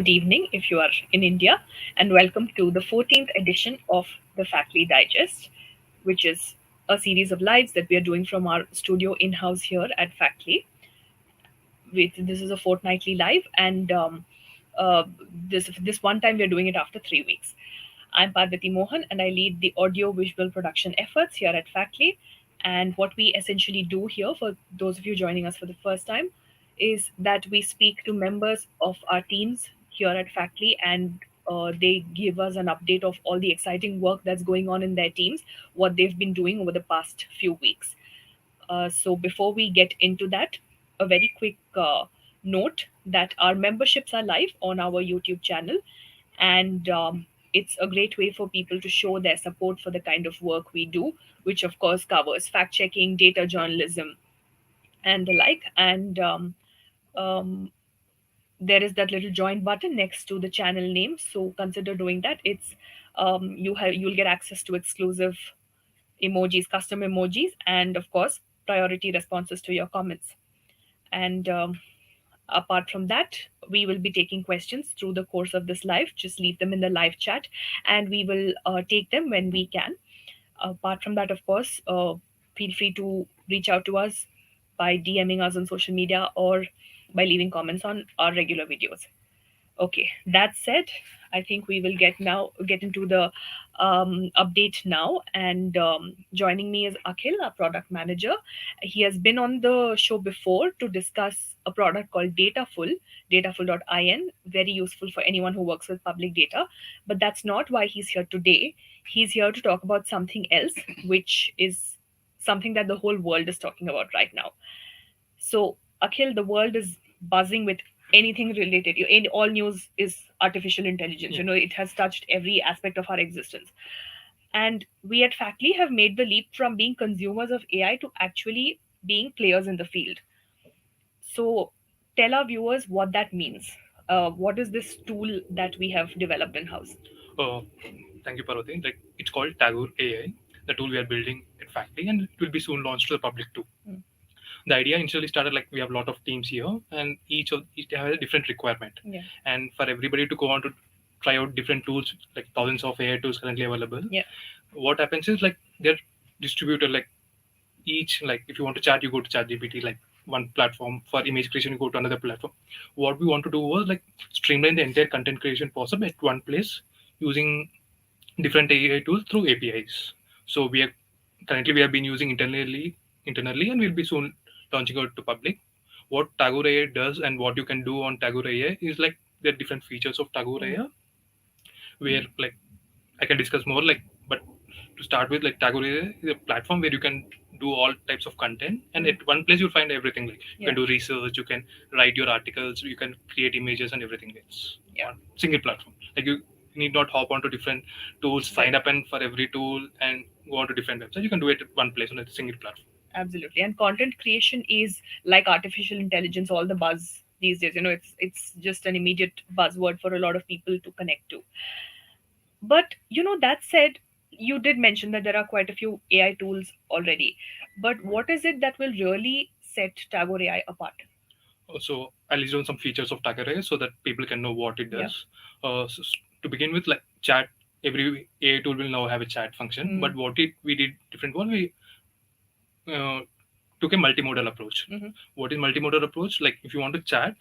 evening if you are in India, and welcome to the 14th edition of the Factly Digest, which is a series of lives that we are doing from our studio in house here at Factly. This is a fortnightly live, and uh, this one time we are doing it after 3 weeks. I'm Parvati Mohan, and I lead the audio visual production efforts here at Factly. And what we essentially do here, for those of you joining us for the first time, is that we speak to members of our teams here at Factly, and they give us an update of all the exciting work that's going on in their teams, what they've been doing over the past few weeks. So before we get into that, a very quick note that our memberships are live on our YouTube channel, and it's a great way for people to show their support for the kind of work we do, which of course covers fact checking, data journalism, and the like. And um, there is that little join button next to the channel name, so consider doing that. It's you'll get access to exclusive emojis, custom emojis, and of course priority responses to your comments. And apart from that, we will be taking questions through the course of this live. Just leave them in the live chat, and we will take them when we can. Apart from that, of course, feel free to reach out to us by DMing us on social media or by leaving comments on our regular videos. Okay, that said, I think we will get into the update now. And joining me is Akhil, our product manager. He has been on the show before to discuss a product called Dataful.in, very useful for anyone who works with public data. But that's not why he's here today. He's here to talk about something else, which is something that the whole world is talking about right now. So, Akhil, the world is buzzing with anything related. In all news is artificial intelligence. Yeah. It has touched every aspect of our existence. And we at Factly have made the leap from being consumers of AI to actually being players in the field. So, tell our viewers what that means. What is this tool that we have developed in house? Uh, Thank you, Parvati. Like it's called Tagore AI, the tool we are building at Factory, and it will be soon launched to the public too. Mm. The idea initially started like we have a lot of teams here, and each has a different requirement. Yeah. And for everybody to go on to try out different tools, like thousands of AI tools currently available. Yeah. What happens is like they're distributed like each like if you want to chat, you go to ChatGPT like one platform. For image creation, you go to another platform. What we want to do was like streamline the entire content creation process at one place using different AI tools through APIs. So we have been using internally, and we'll be soon launching out to public. What Tagore AI does and what you can do on Tagore AI is like there are different features of Tagore Mm. AI where like I can discuss more like but to start with like Tagore AI is a platform where you can do all types of content, and at one place you'll find everything like you Yeah. can do research, you can write your articles, you can create images and everything. It's Yeah. one single platform. Like you need not hop onto different tools, sign Right. up and for every tool and go onto different websites. You can do it at one place on a single platform. Absolutely. And content creation is like artificial intelligence, all the buzz these days. It's just an immediate buzzword for a lot of people to connect to. But that said, you did mention that there are quite a few AI tools already. But what is it that will really set Tagore AI apart? So I'll list down some features of Tagore AI so that people can know what it Yeah. does. To begin with, like chat, every AI tool will now have a chat function. Mm. But what it we did different one we uh, took a multimodal approach. Hmm. What is multimodal approach? Like if you want to chat,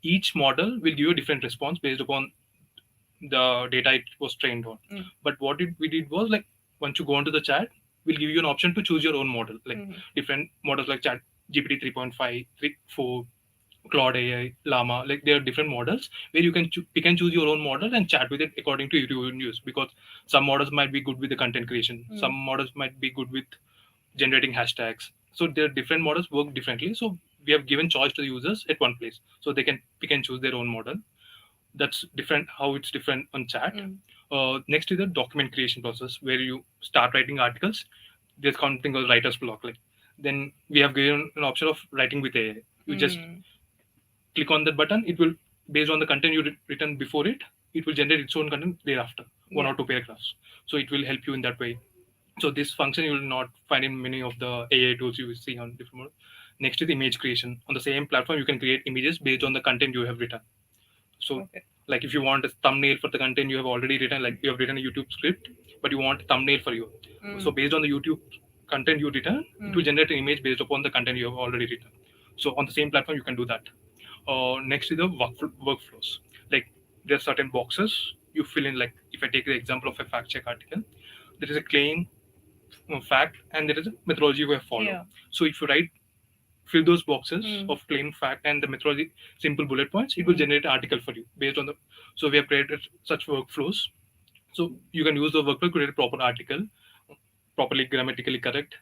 each model will give you a different response based upon the data it was trained on. Mm. But we did was like once you go into the chat, we'll give you an option to choose your own model. Like Mhm. different models like Chat GPT 3.5, 3, 4, Claude AI, Llama. Like there are different models where you can pick and choose your own model and chat with it according to your own use. Because some models might be good with the content creation, Mm. some models might be good with generating hashtags. So there are different models work differently. So we have given choice to the users at one place, so they can pick and choose their own model. That's different how it's different on chat. Mm. Next is the document creation process where you start writing articles. There's something called writer's block. Like then we have given an option of writing with AI. You just Mm. click on that button. It will, based on the content you written before it, it will generate its own content thereafter, one Yeah. or two paragraphs. So it will help you in that way. So this function you will not find in many of the AI tools you will see on different models. Next is image creation. On the same platform, you can create images based on the content you have written. So Okay. Like if you want a thumbnail for the content you have already written, like you have written a YouTube script, but you want a thumbnail for you. So Mm. based on the YouTube content you written, it will Mm. generate an image based upon the content you have already written. So on the same platform you can do that. Next is the workflows. Like there are certain boxes you fill in. Like if I take the example of a fact check article, there is a claim, fact, and there is a methodology we have followed. Yeah. So if you write, fill those boxes Mm. of claim, fact, and the methodology, simple bullet points, it will Mm. generate an article for you based on the. So we have created such workflows. So you can use the workflow to create a proper article, properly grammatically correct,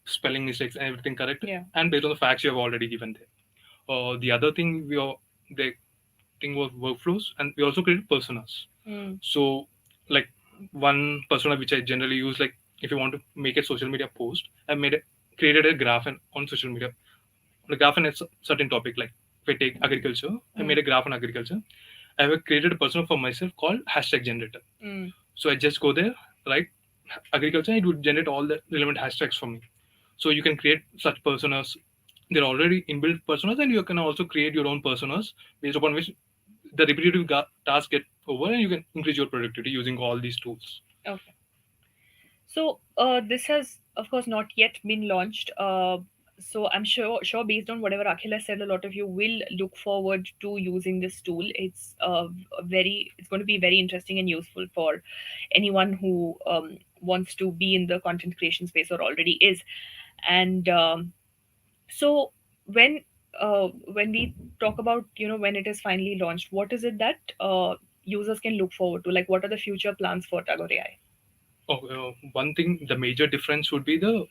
spelling mistakes and everything correct, Yeah. and based on the facts you have already given there. The other thing the thing was workflows, and we also created personas. Mm. So like one persona which I generally use, like if you want to make a social media post, I created a graph on social media, the graph on a certain topic. Like if I take agriculture, I made Mm. a graph on agriculture. I have created a persona for myself called hashtag generator. Mm. So I just go there, write agriculture, it would generate all the relevant hashtags for me. So you can create such personas. They're already inbuilt personas, and you can also create your own personas based upon which the repetitive tasks get over, and you can increase your productivity using all these tools. Okay. So this has, of course, not yet been launched. So I'm sure based on whatever Akhil has said, a lot of you will look forward to using this tool. It's going to be very interesting and useful for anyone who wants to be in the content creation space or already is. And so when when we talk about, when it is finally launched, what is it that users can look forward to? Like, what are the future plans for Tagore AI? Oh, one thing, the major difference would be the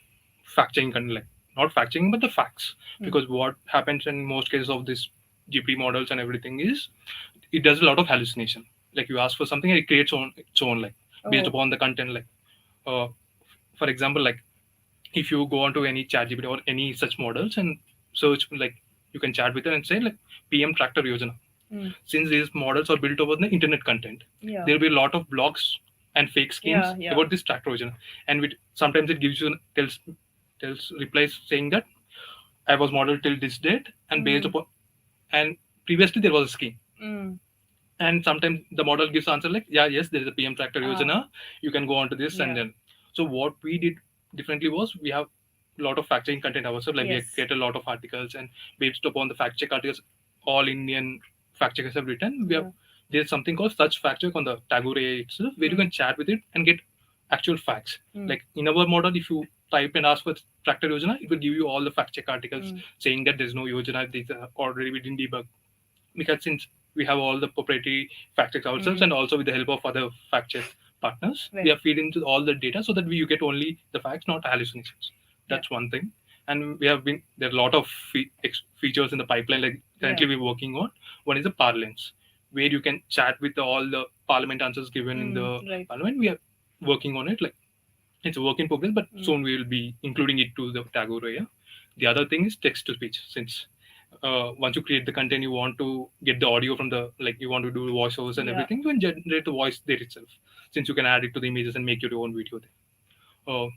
fact checking content, like not fact checking, but the facts. Hmm. Because what happens in most cases of this GPT models and everything is it does a lot of hallucination. Like you ask for something and it creates its own, like based Oh. upon the content. Like uh, for example, like if you go onto any chat GPT or any such models and search, like you can chat with it and say like PM Tractor Yojana. Hmm. Since these models are built over the internet content, Yeah. there will be a lot of blogs and fake schemes Yeah. Yeah. about this tractor version, and sometimes it gives you tells replies saying that I was modeled till this date and based Mm. upon, and previously there was a scheme, Mm. and sometimes the model gives answer like, yeah, yes, there is a PM tractor Ah. yojana, you can go on to this. And Yeah. then so what we did differently was we have a lot of fact checking content ourselves. Like we have Yes. created a lot of articles, and based upon the fact check articles all Indian fact checkers have written, we have Yeah. there's something called such fact check on the Tagore AI itself, where you Mm. can chat with it and get actual facts. Mm. Like in our model, if you type and ask for tractor yojana, it will give you all the fact check articles Mm. saying that there's no yojana, these are already within debug. Because since we have all the proprietary fact checks ourselves, Mm. and also with the help of other fact check partners, we Right. are feeding to all the data so that you get only the facts, not hallucinations. Yeah. That's one thing. And we have been there are a lot of features in the pipeline. Like Yeah. currently we're working on one is the parlance, where you can chat with all the parliament answers given in Mm. the Right. parliament. We are working on it. Like it's a work in progress, but Mm. soon we will be including it to the Tagore. Yeah. The other thing is text to speech. Since once you create the content, you want to get the audio from the, like you want to do voiceovers and Yeah. everything, you can generate the voice there itself. Since you can add it to the images and make your own video there.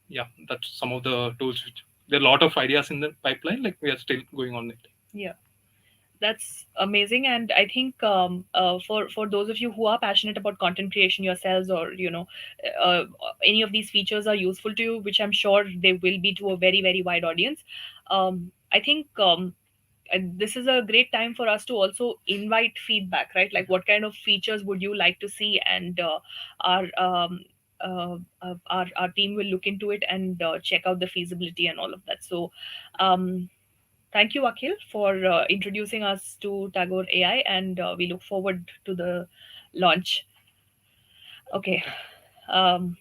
Yeah, that's some of the tools. There are a lot of ideas in the pipeline. Like we are still going on it. Yeah. That's amazing, and I think for those of you who are passionate about content creation yourselves, or uh, any of these features are useful to you, which I'm sure they will be to a very very wide audience. I think and this is a great time for us to also invite feedback, right? Like, what kind of features would you like to see? And our our team will look into it and check out the feasibility and all of that. So um, thank you, Akhil, for introducing us to Tagore AI, and we look forward to the launch. Okay. Okay. Um,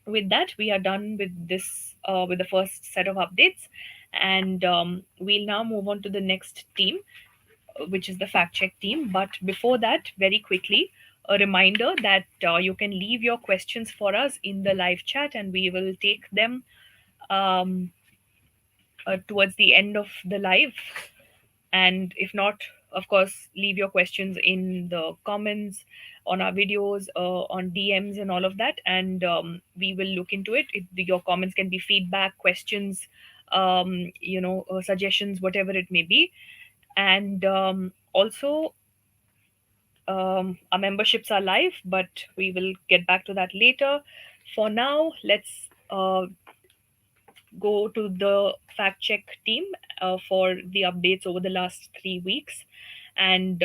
with that, we are done with this, with the first set of updates, and we'll now move on to the next team, which is the fact check team. But before that, very quickly, a reminder that you can leave your questions for us in the live chat, and we will take them um, towards the end of the live. And if not, of course, leave your questions in the comments on our videos, on DMs and all of that, and we will look into it. Your comments can be feedback, questions, suggestions, whatever it may be. And also, Our memberships are live, but we will get back to that later. For now, let's go to the fact check team for the updates over the last 3 weeks. And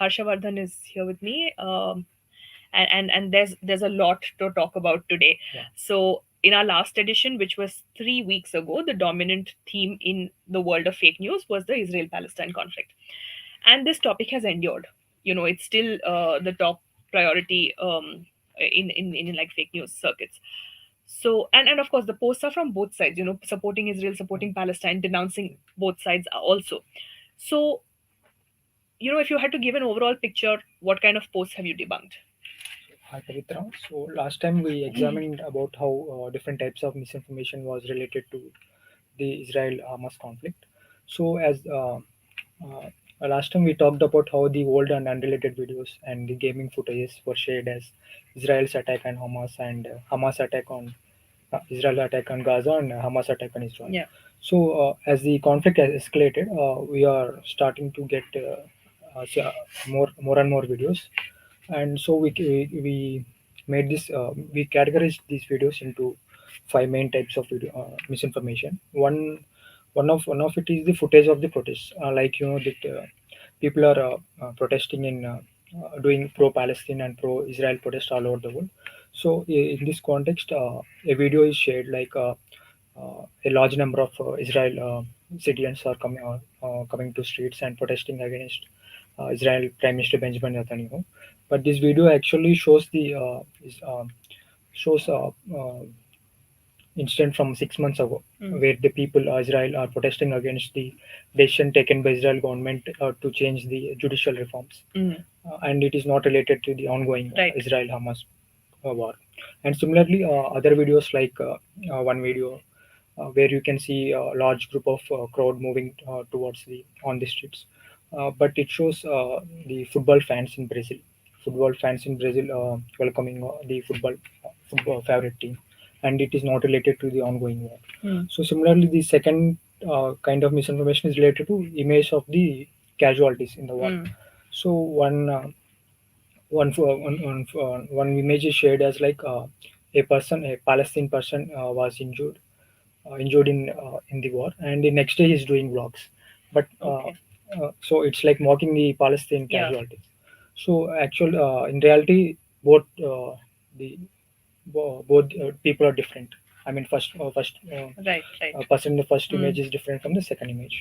Harshavardhan is here with me. And there's a lot to talk about today. Yeah. So in our last edition, which was 3 weeks ago, the dominant theme in the world of fake news was the Israel-Palestine conflict, and this topic has endured. It's still the top priority in like fake news circuits. So, and of course the posts are from both sides, supporting Israel, supporting Palestine, denouncing both sides also. So, if you had to give an overall picture, what kind of posts have you debunked? Hi Pavitra. So last time we examined about how different types of misinformation was related to the Israel-Hamas conflict. So as last time we talked about how the old and unrelated videos and the gaming footages were shared as Israel's attack on Hamas and Hamas attack on Israel attack on Gaza and Hamas attack on Israel. Yeah. So as the conflict has escalated, we are starting to get more and more videos, and so we made this we categorized these videos into five main types of misinformation. One of it is the footage of the protests, like that people are protesting in doing pro-Palestine and pro-Israel protests all over the world. So in this context, a video is shared like a large number of Israel citizens are coming to streets and protesting against Israel Prime Minister Benjamin Netanyahu. But this video actually shows the shows incident from 6 months ago, where the people Israel are protesting against the decision taken by Israel government to change the judicial reforms, and it is not related to the ongoing Right. Israel Hamas war. And similarly, other videos like one video where you can see a large group of crowd moving towards the on the streets, but it shows the football fans in Brazil welcoming the football favorite team, and it is not related to the ongoing war. So similarly, the second kind of misinformation is related to image of the casualties in the war. So one image is shared as like a Palestinian person was injured in the war, and the next day he's doing vlogs. But Okay. so it's like mocking the Palestinian Yeah. casualties. So in reality, both the both people are different. I mean, first Right. Right. person in the first image is different from the second image.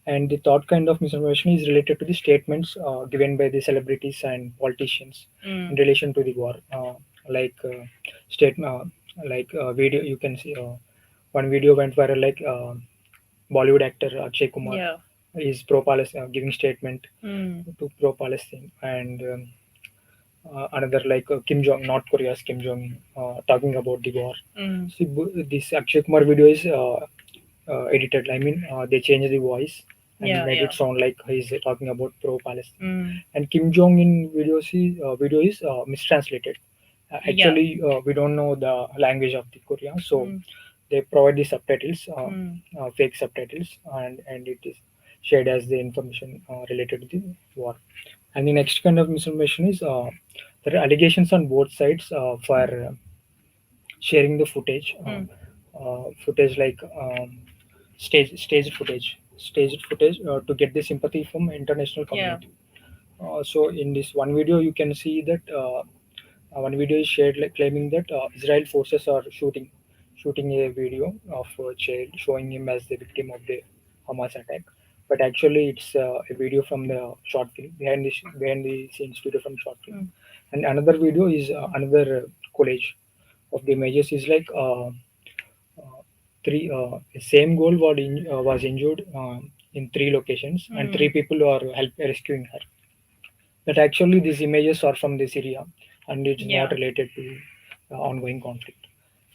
And the third kind of misinformation is related to the statements given by the celebrities and politicians in relation to the war. Like statement, video you can see. One video went viral, like Bollywood actor Akshay Kumar Yeah. is pro-Palestine, giving statement Mm. to pro-Palestine, and another like North Korea's Kim Jong, talking about the war. Mm. See, this Akshay Kumar video is edited. I mean, they changed the voice and Yeah. made Yeah. it sound like he's talking about pro-Palestine. Mm. And Kim Jong in video is mistranslated. Yeah. Actually, we don't know the language of the Korea, so Mm. they provide the subtitles, fake subtitles, and it is shared as the information related to the war. And the next kind of misinformation is there are allegations on both sides for sharing the footage like staged footage to get the sympathy from international Yeah. community. So in this one video, you can see that one video is shared like claiming that Israel forces are shooting a video of a child showing him as the victim of the Hamas attack. But actually, it's a video from the short film behind the scenes video from short film. And another video is another collage of the images is like three same goal was injured in three locations, and three people are help rescuing her. But actually, these images are from the Syria, and it's Yeah. not related to ongoing conflict.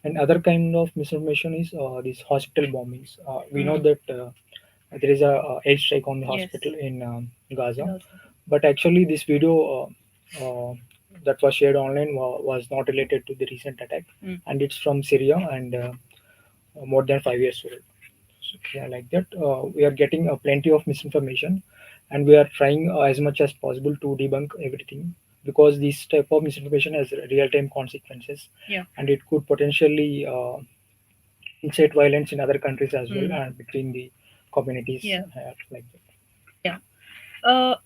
And other kind of misinformation is these hospital bombings. We know that there is a airstrike on the Yes. hospital in Gaza, Gaza. but actually this video that was shared online was not related to the recent attack, and it's from Syria and more than 5 years old. So, yeah, like that, we are getting plenty of misinformation, and we are trying as much as possible to debunk everything, because this type of misinformation has real-time consequences, Yeah. and it could potentially incite violence in other countries as well, Mm. and between the communities Yeah. like that. Yeah. Uh,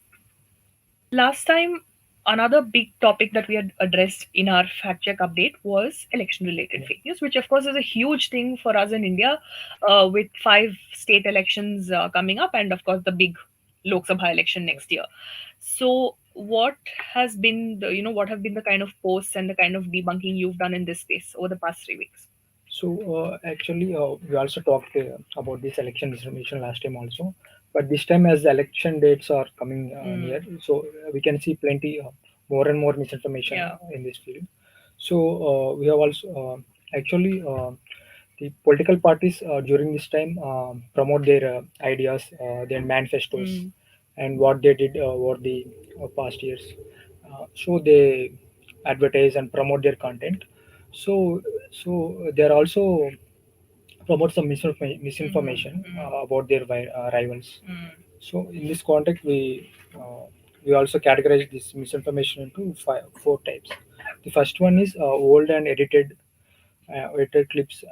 Last time, another big topic that we had addressed in our fact check update was election related Yeah. fake news, which of course is a huge thing for us in India, with five state elections coming up, and of course the big Lok Sabha election next year. So, what has been the, what have been the kind of posts and the kind of debunking you've done in this space over the past 3 weeks? So actually, we also talked about this election misinformation last time also, but this time as the election dates are coming near, Mm. so we can see plenty more and more misinformation Yeah. in this field. So we have also actually the political parties during this time promote their ideas, their manifestos, Mm. and what they did over the past years. So they advertise and promote their content. So they are also promote some Mm-hmm. misinformation Mm. about their rivals. Mm. So in this context, we also categorize this misinformation into four types. The first one is old and edited clips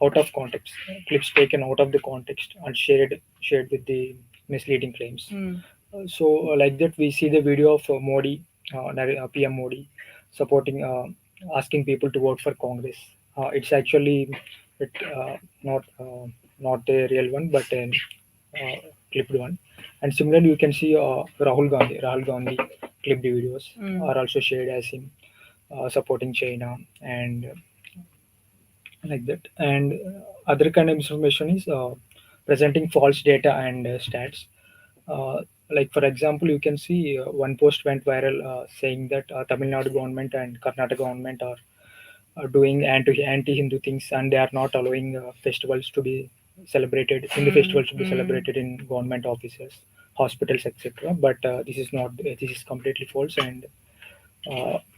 out of context, clips taken out of the context and shared with the misleading claims. Mm. So, like that, we see the video of Modi, PM Modi, supporting, asking people to vote for Congress. It's actually it, not a real one, but an uh, clipped one. And similarly, you can see Rahul Gandhi clipped videos Mm. are also shared as him supporting China and like that. And other kind of information is presenting false data and stats. uh, like for example, you can see one post went viral saying that Tamil Nadu government and Karnataka government are doing anti-Hindu things, and they are not allowing festivals to be celebrated in the Mm. festivals to be Mm. celebrated in government offices, hospitals, etc. But this is not, this is completely false, and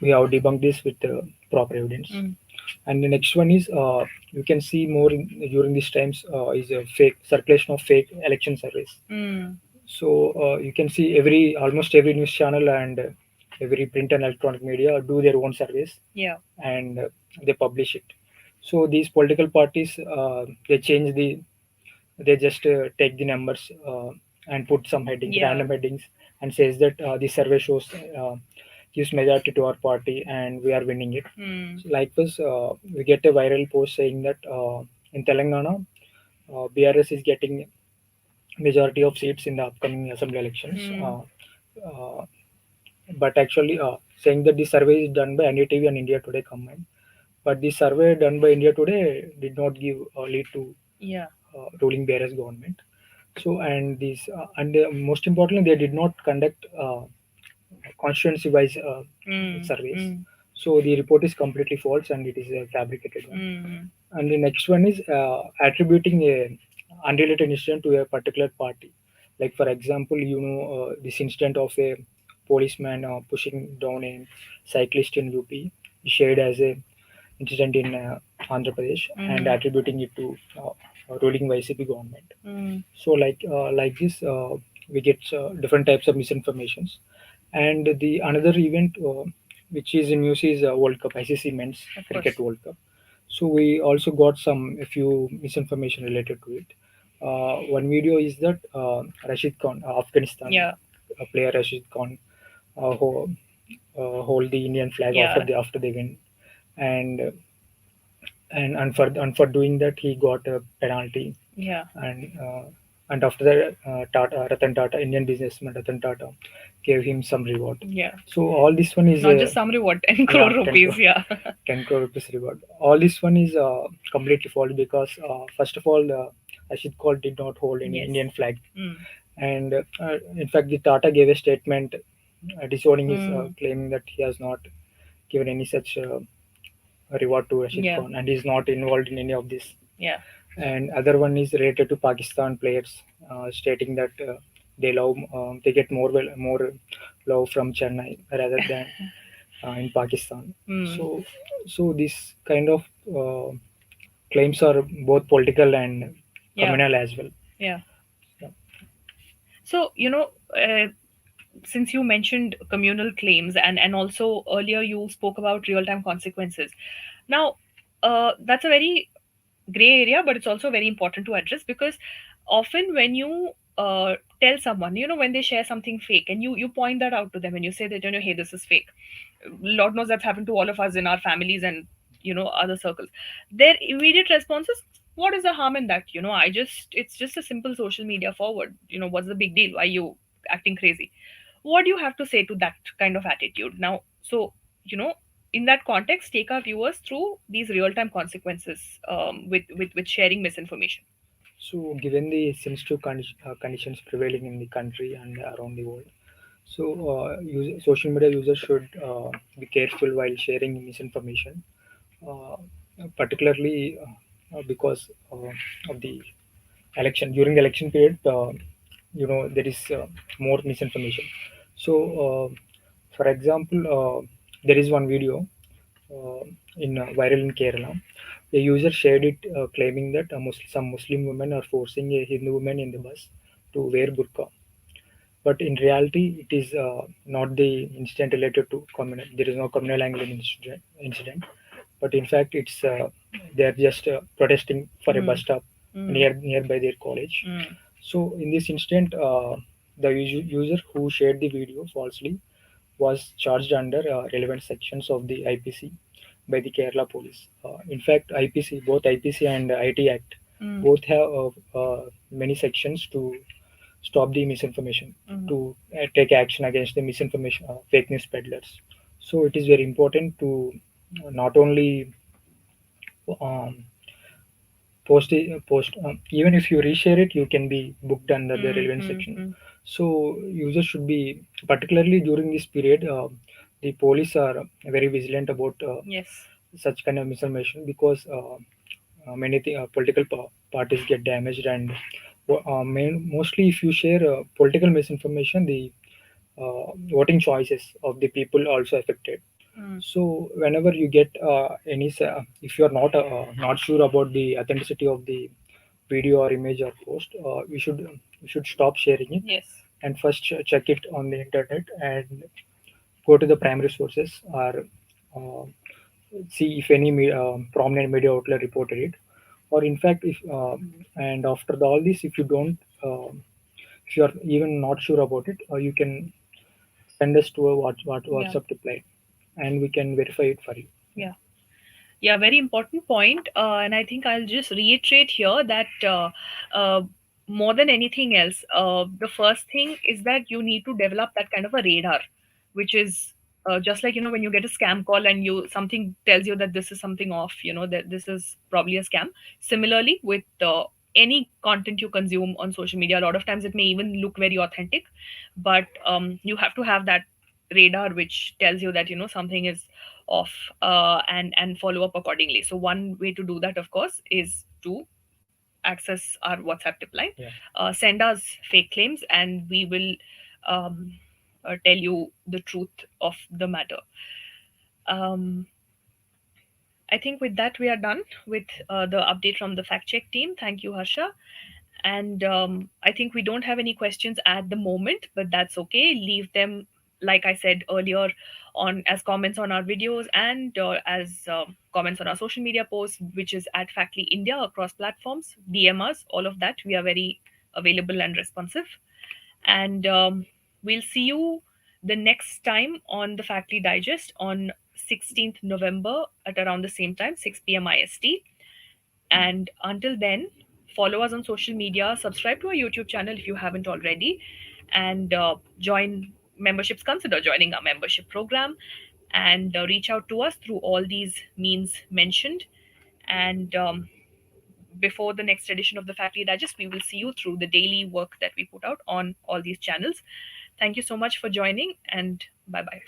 we have debunked this with proper evidence. Mm. And the next one is you can see more during these times is a fake circulation of fake election surveys. Mm. So you can see almost every news channel and every print and electronic media do their own surveys, Yeah. and they publish it. So these political parties, they just take the numbers and put some headings, Yeah. random headings, and says that the survey shows gives majority to our party and we are winning it. Mm. So like this, we get a viral post saying that in Telangana, BRS is getting majority of seats in the upcoming assembly elections. Mm. Uh, but actually, saying that the survey is done by NDTV and India Today combined. But the survey done by India Today did not give lead to Yeah. ruling BRS government. So and most importantly, they did not conduct constituency-wise Mm. surveys. Mm. So the report is completely false and it is a fabricated one. Mm. And the next one is attributing a unrelated incident to a particular party. Like for example, this incident of a policeman pushing down a cyclist in UP, shared as a incident in Andhra Pradesh, and Mm. attributing it to ruling YCP government. Mm. So like this, we get different types of misinformations. And the another event which is in news is World Cup, ICC Men's Of Cricket course. World Cup. So we also got a few misinformation related to it. One video is that Rashid Khan, Afghanistan Yeah. player Rashid Khan, who hold the Indian flag Yeah. after they win, and and for doing that he got a penalty. Yeah. And uh, and after that, Ratan Tata, Indian businessman Ratan Tata, gave him some reward. Yeah. So all this one is Not just summary, what, 10 crore yeah, 10 rupees? crore, Yeah. 10 crore rupees reward. All this one is completely false, because first of all, Rashid Khan did not hold any Yes. Indian flag, Mm. and in fact the Tata gave a statement disowning his Mm. claiming that he has not given any such reward to Rashid Yeah. Khan, and he's not involved in any of this. Yeah. And other one is related to Pakistan players, stating that they get more love from Chennai rather than in Pakistan. Mm. So this kind of uh, claims are both political and Yeah. communal as well. Yeah. Yeah. So, uh, since you mentioned communal claims, and also earlier you spoke about real time consequences. Now, that's a very gray area, but it's also very important to address, because often when you tell someone, when they share something fake, and you point that out to them, and you say that, hey, this is fake. Lord knows that's happened to all of us in our families and other circles. Their immediate response is, what is the harm in that? It's just a simple social media forward. What's the big deal? Why you acting crazy? What do you have to say to that kind of attitude now? So, you know in that context, take our viewers through these real-time consequences, with sharing misinformation. So, given the sensitive conditions prevailing in the country and around the world, so social media users should be careful while sharing misinformation, uh, particularly because of the election. During the election period, there is more misinformation. So, for example, there is one video uh, in viral in Kerala. A user shared it claiming that some Muslim women are forcing a Hindu woman in the bus to wear burqa. But in reality, it is not the incident related to communal. There is no communal angle in incident, but in fact, it's they are just protesting for a bus Mm, stop mm, nearby their college. mm, So in this incident, the user who shared the video falsely was charged under relevant sections of the IPC by the Kerala police. In fact, IPC, both IPC and IT Act, mm, both have many sections to stop the misinformation, mm. to take action against the misinformation, fake news peddlers. So it is very important to not only um, post even if you reshare it, you can be booked under the Mm, relevant mm, section. mm. So users should be, particularly during this period, the police are very vigilant about Yes. such kind of misinformation, because political parties get damaged, and mostly if you share political misinformation, the voting choices of the people also affected. Mm, So whenever you get if you are not sure about the authenticity of the video or image or post, we should stop sharing it, yes. and first check it on the internet and go to the primary sources, or uh, see if any prominent media outlet reported it, or in fact, if and after all this, if you don't, if you are even not sure about it, you can send us to a Yeah. WhatsApp reply, and we can verify it for you. Yeah. Yeah, very important point. And I think I'll just reiterate here that, more than anything else, the first thing is that you need to develop that kind of a radar, which is, just like, when you get a scam call and something tells you that this is something off, that this is probably a scam. Similarly, with any content you consume on social media, a lot of times it may even look very authentic, but you have to have that radar which tells you that something is off, and follow up accordingly. So one way to do that, of course, is to access our WhatsApp tip line, Yeah. send us fake claims, and we will um, tell you the truth of the matter. um, I think with that we are done with the update from the fact check team. Thank you, Harsha. And I think we don't have any questions at the moment, but that's okay. Leave them, like I said earlier, on as comments on our videos, and as comments on our social media posts, which is at Factly India across platforms. DM us, all of that. We are very available and responsive. And we'll see you the next time on the Factly Digest on 16th November at around the same time, 6 p.m. IST. And until then, follow us on social media, subscribe to our YouTube channel if you haven't already, and join memberships. Consider joining our membership program, and reach out to us through all these means mentioned. And before the next edition of the Factory Digest, we will see you through the daily work that we put out on all these channels. Thank you so much for joining, and bye bye.